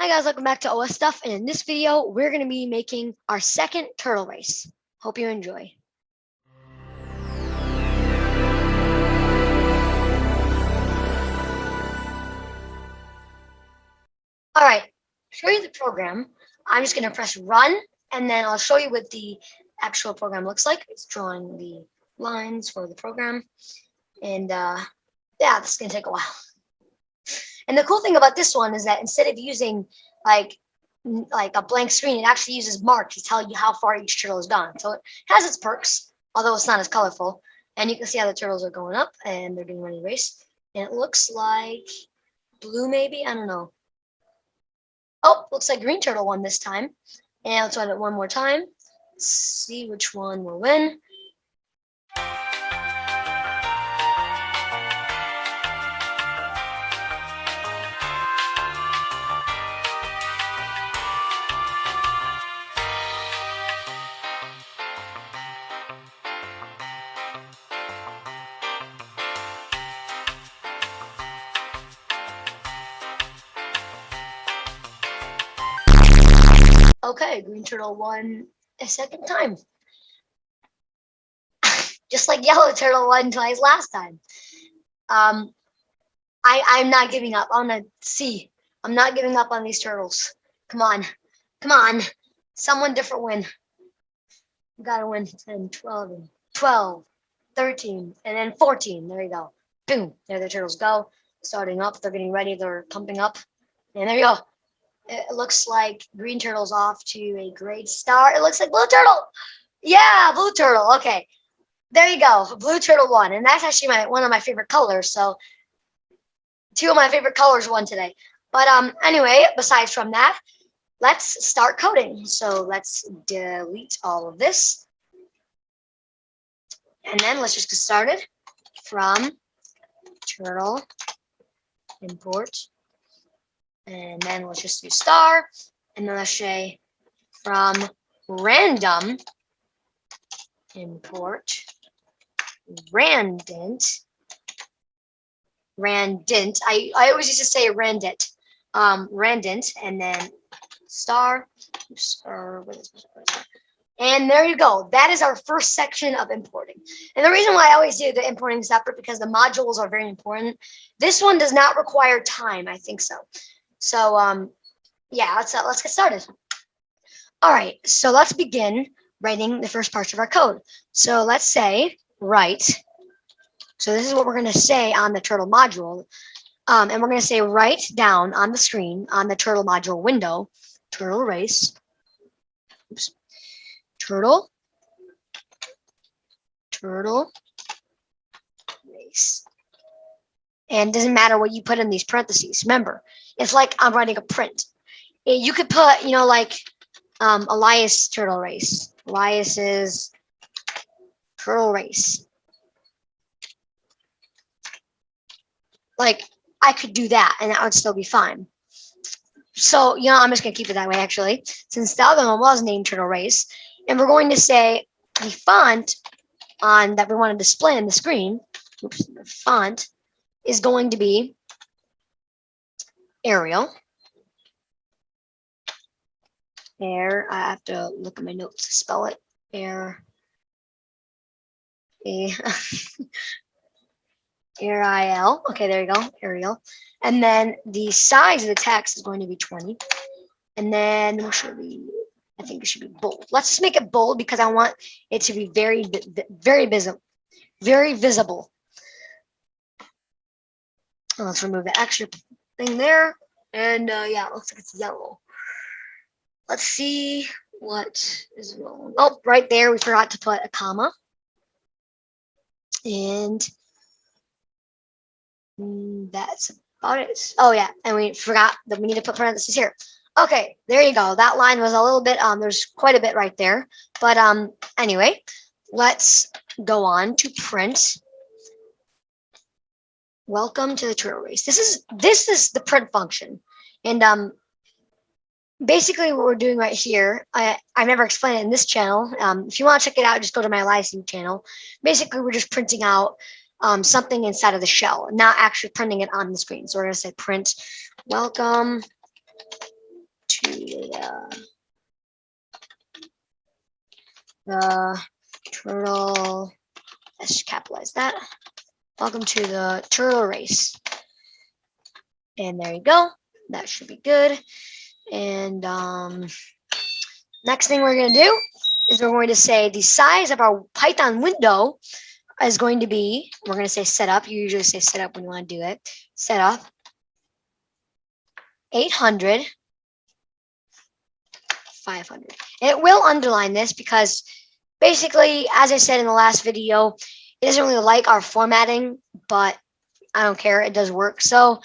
Hi guys, welcome back to OS Stuff, and in this video, we're going to be making our second turtle race. Hope you enjoy. Alright, to show you the program, I'm just going to press run, and then I'll show you what the actual program looks like. It's drawing the lines for the program, and yeah, this is going to take a while. And the cool thing about this one is that instead of using like a blank screen, it actually uses marks to tell you how far each turtle has gone. So it has its perks, although it's not as colorful. And you can see how the turtles are going up and they're doing running race. And it looks like blue, maybe, I don't know. Oh, looks like green turtle won this time. And let's run it one more time. Let's see which one will win. Okay, green turtle won a second time. Just like yellow turtle won twice last time. I'm not giving up. I'm gonna see. I'm not giving up on these turtles. Come on. Come on. Someone different win. You gotta win 10, 12, and 12, 13, and then 14. There you go. Boom. There the turtles go. Starting up. They're getting ready. They're pumping up. And there you go. It looks like green turtle's off to a great start. It looks like blue turtle. Yeah, blue turtle. Okay. There you go. Blue turtle won. And that's actually one of my favorite colors. So two of my favorite colors won today. But anyway, besides from that, let's start coding. So let's delete all of this. And then let's just get started from turtle import. And then let's just do star. And then let's say from random import randint. I always used to say randint. Randint, and then star. And there you go. That is our first section of importing. And the reason why I always do the importing separate because the modules are very important. This one does not require time. I think so. So yeah, let's get started. All right, so let's begin writing the first parts of our code. So let's say write. So this is what we're going to say on the turtle module. And we're going to say write down on the screen on the turtle module window, turtle race. Oops. Turtle race. And it doesn't matter what you put in these parentheses. Remember, it's like I'm writing a print. You could put, like Elias turtle race. Elias's turtle race. Like, I could do that, and that would still be fine. So, I'm just going to keep it that way, actually, since the other one was named turtle race. And we're going to say the font that we want to display on the screen, the font, is going to be Arial. I have to look at my notes to spell it. Arial. Okay, there you go. Arial. And then the size of the text is going to be 20. And then what should we? I think it should be bold. Let's just make it bold because I want it to be very visible. Very visible. Let's remove the extra thing there. And yeah, it looks like it's yellow. Let's see what is wrong. Oh, right there, we forgot to put a comma. And that's about it. Oh, yeah, and we forgot that we need to put parentheses here. Okay, there you go. That line was a little bit, there's quite a bit right there. But anyway, let's go on to print. Welcome to the turtle race. This is the print function. And basically what we're doing right here, I've never explained it in this channel. If you want to check it out, just go to my Elias channel. Basically, we're just printing out something inside of the shell, not actually printing it on the screen. So we're going to say print welcome the turtle. Let's capitalize that. Welcome to the turtle race. And there you go. That should be good. And next thing we're going to do is we're going to say the size of our Python window is going to be, we're going to say setup. You usually say setup when you want to do it. Setup 800, 500. And it will underline this because basically, as I said in the last video, it doesn't really like our formatting, but I don't care. It does work. So,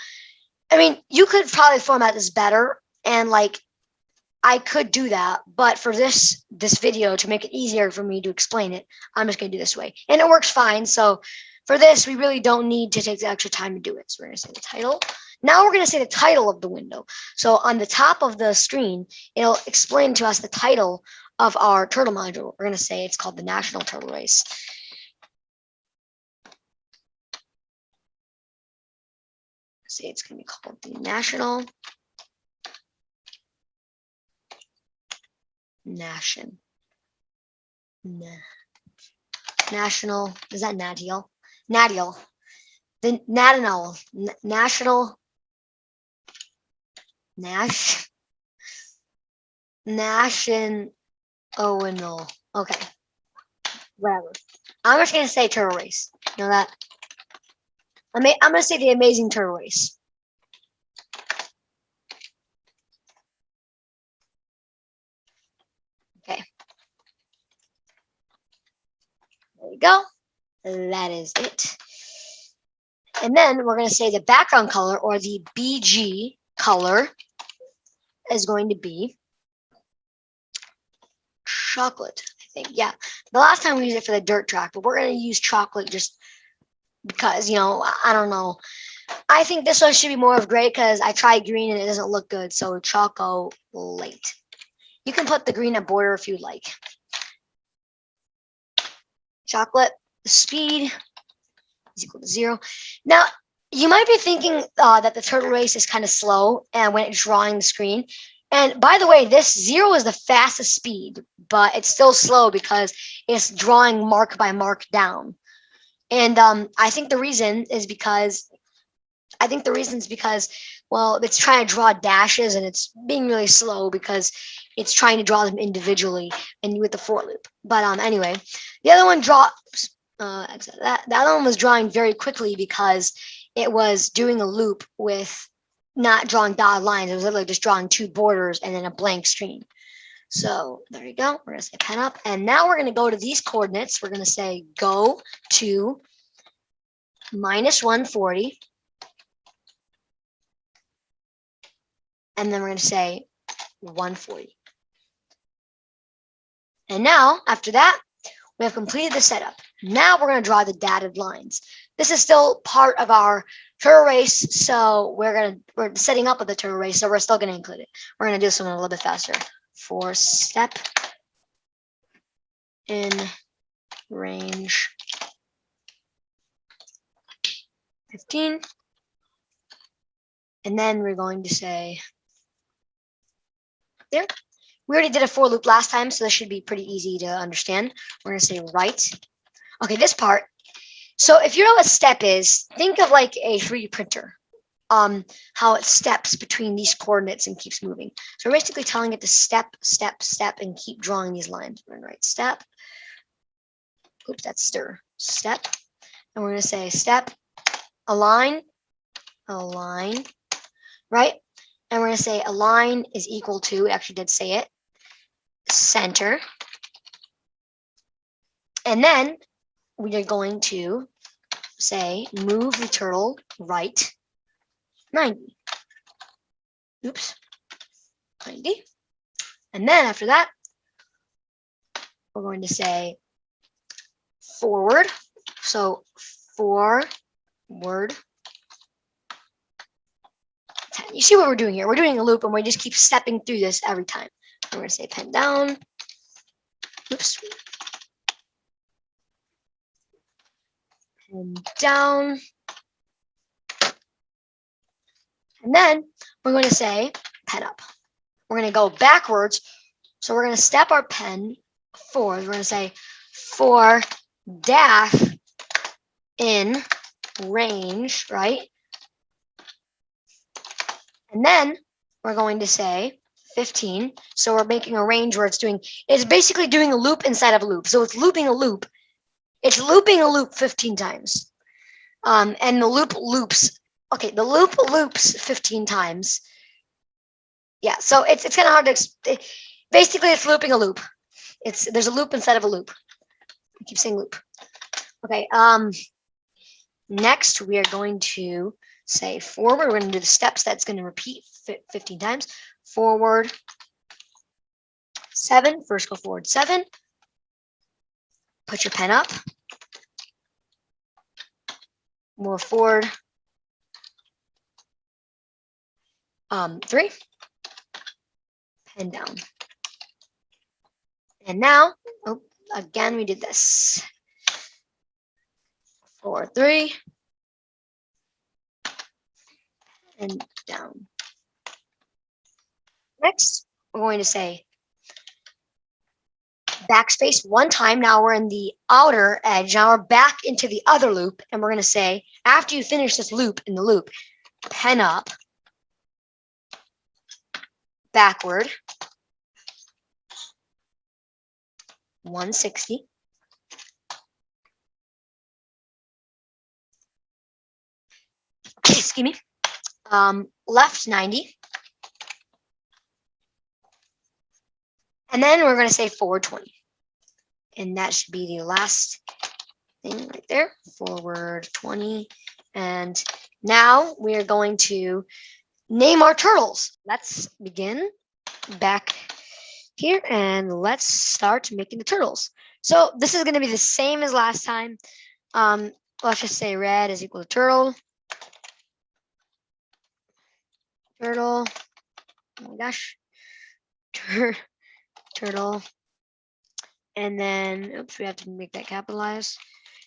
I mean, you could probably format this better, and like, I could do that, but for this video, to make it easier for me to explain it, I'm just going to do this way. And it works fine. So for this, we really don't need to take the extra time to do it. So we're going to say the title. Now we're going to say the title of the window. So on the top of the screen, it'll explain to us the title of our turtle module. We're going to say it's called the National Turtle Race. Say it's going to be called the National National, is that Nadiel? Nadiel. The National National. Okay. Whatever. I'm just gonna say turtle race. You know that? I'm gonna say the Amazing Turtle Race. Okay. There you go. That is it. And then we're going to say the background color, or the BG color, is going to be chocolate, I think. Yeah. The last time we used it for the dirt track, but we're going to use chocolate just because, you know, I don't know. I think this one should be more of gray because I tried green and it doesn't look good. So chocolate. You can put the green at border if you'd like. Chocolate. The speed is equal to 0. Now, you might be thinking that the turtle race is kind of slow and when it's drawing the screen. And by the way, this 0 is the fastest speed, but it's still slow because it's drawing mark by mark down. And I think the reason is because, well, it's trying to draw dashes and it's being really slow because it's trying to draw them individually and with the for loop. But anyway, the other one drops. The other one was drawing very quickly because it was doing a loop with not drawing dotted lines. It was literally just drawing 2 borders and then a blank screen. So there you go. We're going to say pen up. And now we're going to go to these coordinates. We're going to say go to -140. And then we're going to say 140. And now, after that, we have completed the setup. Now we're going to draw the dotted lines. This is still part of our turtle race, so we're setting up with the turtle race, so we're still going to include it. We're going to do something a little bit faster. For step in range 15. And then we're going to say there. We already did a for loop last time, so this should be pretty easy to understand. We're going to say right. Okay, this part. So if you know what step is, think of like a 3D printer. How it steps between these coordinates and keeps moving. So we're basically telling it to step, step, step, and keep drawing these lines. We're going to write step. Oops, that's stir. Step. And we're going to say step, align, right? And we're going to say align is equal to, it actually did say it, center. And then we are going to say move the turtle right 90. Oops, 90. And then after that, we're going to say forward. So forward 10. You see what we're doing here? We're doing a loop and we just keep stepping through this every time. We're going to say pen down. Oops. Pen down. And then we're going to say pen up. We're going to go backwards. So we're going to step our pen 4. We're going to say for daf in range, right? And then we're going to say 15. So we're making a range where it's basically doing a loop inside of a loop. So it's looping a loop. It's looping a loop 15 times. And the loop loops. Okay, the loop loops 15 times. Yeah, so it's kind of hard to basically it's looping a loop. There's a loop inside of a loop. I keep saying loop. Okay, next we are going to say forward. We're going to do the steps that's going to repeat 15 times. Forward 7. First go forward 7. Put your pen up. More forward 3. Pen down. And now, again, we did this. Forward 3. And down. Next, we're going to say backspace 1 time. Now we're in the outer edge. Now we're back into the other loop. And we're going to say, after you finish this loop in the loop, pen up, backward, 160. Excuse me. Left 90. And then we're going to say forward 20. And that should be the last thing right there. Forward 20. And now we are going to name our turtles. Let's begin back here and let's start making the turtles. So this is going to be the same as last time. Let's just say red is equal to turtle. Turtle. Oh my gosh. Turtle. And then, oops, we have to make that capitalized.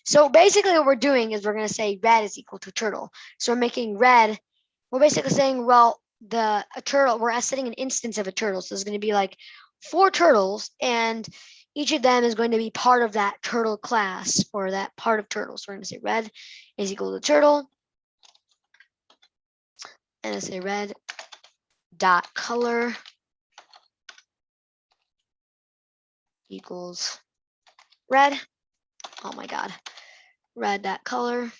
So basically what we're doing is we're going to say red is equal to turtle. So we're making red. We're basically saying, well, a turtle, we're setting an instance of a turtle. So it's going to be like 4 turtles, and each of them is going to be part of that turtle class or that part of turtle. So we're going to say red is equal to turtle. And I say red dot color equals red. Oh my God. Red dot color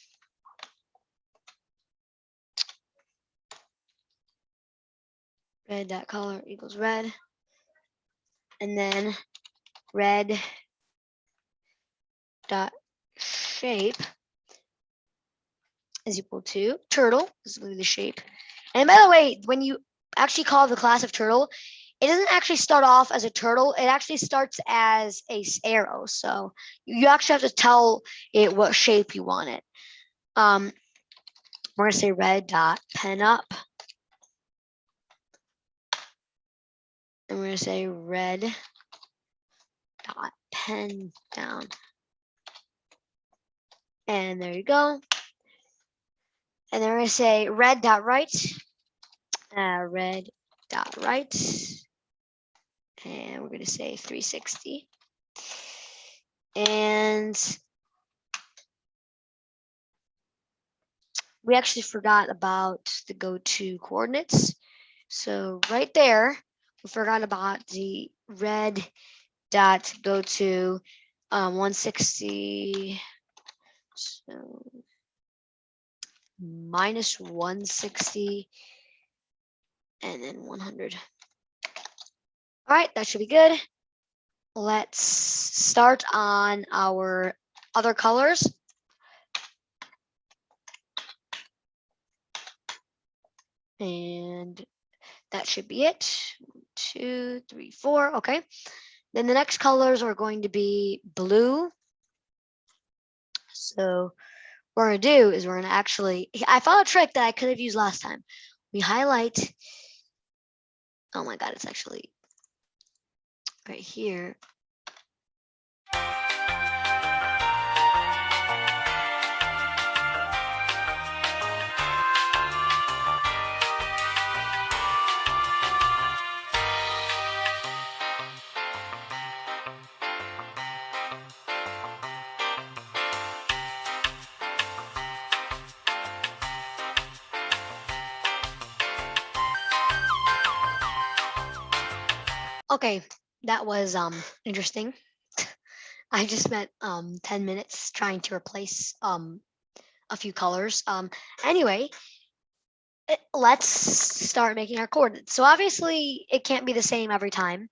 equals red. And then red dot shape is equal to turtle. This is the shape. And by the way, when you actually call the class of turtle, it doesn't actually start off as a turtle. It actually starts as a arrow. So you actually have to tell it what shape you want it. We're going to say red dot pen up. And we're going to say red dot pen down. And there you go. And then we're going to say red dot right. Red dot right. And we're going to say 360. And we actually forgot about the go-to coordinates. So right there, we forgot about the red dot go to 160. So minus 160 and then 100. All right, that should be good. Let's start on our other colors. And that should be it. 1, 2, 3, 4. Okay. Then the next colors are going to be blue. So what we're going to do is we're going to actually, I found a trick that I could have used last time. We highlight, oh my God, it's actually right here. Okay, that was interesting. I just spent 10 minutes trying to replace a few colors. Anyway, let's start making our coordinates. So obviously it can't be the same every time,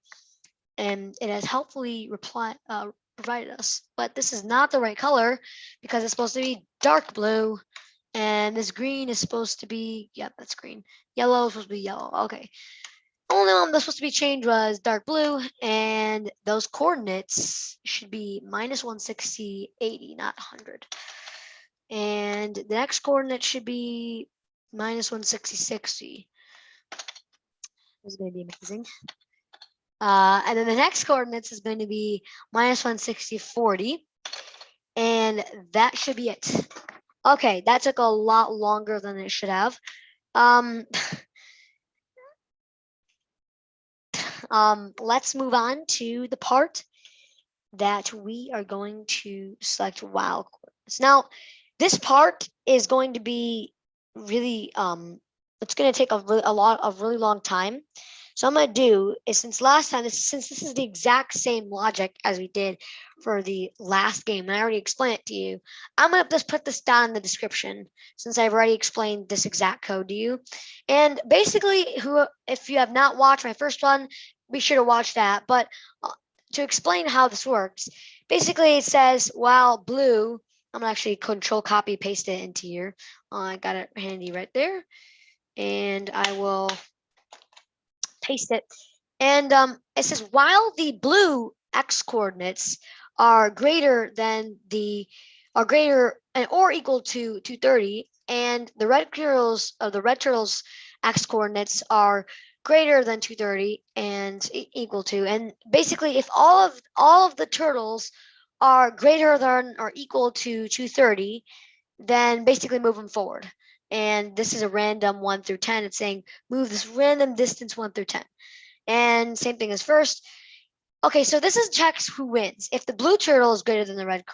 and it has helpfully provided us. But this is not the right color because it's supposed to be dark blue, and this green is supposed to be, yep, that's green. Yellow is supposed to be yellow. Okay. Only one that's supposed to be changed was dark blue, and those coordinates should be minus 160, 80, not 100. And the next coordinate should be minus 160, 60. This is going to be amazing. And then the next coordinates is going to be minus 160, 40. And that should be it. Okay, that took a lot longer than it should have. Let's move on to the part that we are going to select wild coordinates. Now, this part is going to be really, it's going to take a really long time. So I'm going to do is, since this is the exact same logic as we did for the last game, and I already explained it to you, I'm going to just put this down in the description since I've already explained this exact code to you. And basically, if you have not watched my first one, be sure to watch that. But to explain how this works, basically it says while blue, I'm gonna actually control copy paste it into here. I got it handy right there, and I will paste it. And it says while the blue x coordinates are greater than are greater or equal to 230, and the red turtles x coordinates are greater than 230 and equal to, and basically if all of the turtles are greater than or equal to 230, then basically move them forward. And this is a random 1 through 10. It's saying move this random distance 1 through 10. And same thing as first. Okay, so this is checks who wins. If the blue turtle is greater than the red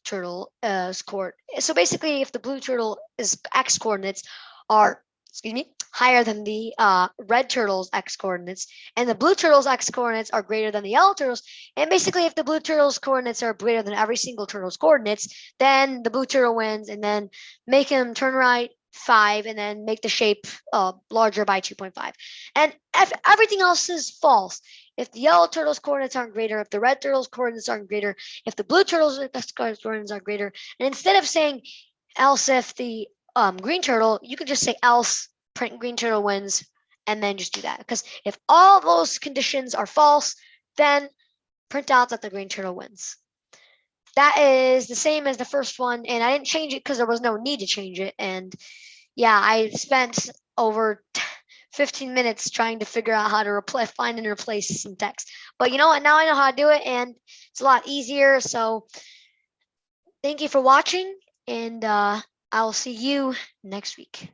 turtle so basically if the blue turtle is x coordinates are, excuse me, higher than the red turtle's x coordinates, and the blue turtle's x coordinates are greater than the yellow turtle's, and basically if the blue turtle's coordinates are greater than every single turtle's coordinates, then the blue turtle wins, and then make him turn right 5 and then make the shape larger by 2.5. And if everything else is false, if the yellow turtle's coordinates aren't greater, if the red turtle's coordinates aren't greater, if the blue turtle's coordinates are greater, and instead of saying else if the green turtle, you could just say else, print green turtle wins, and then just do that. Because if all those conditions are false, then print out that the green turtle wins. That is the same as the first one, and I didn't change it because there was no need to change it. And yeah, I spent over 15 minutes trying to figure out how to find and replace some text. But you know what? Now I know how to do it, and it's a lot easier. So thank you for watching, and I'll see you next week.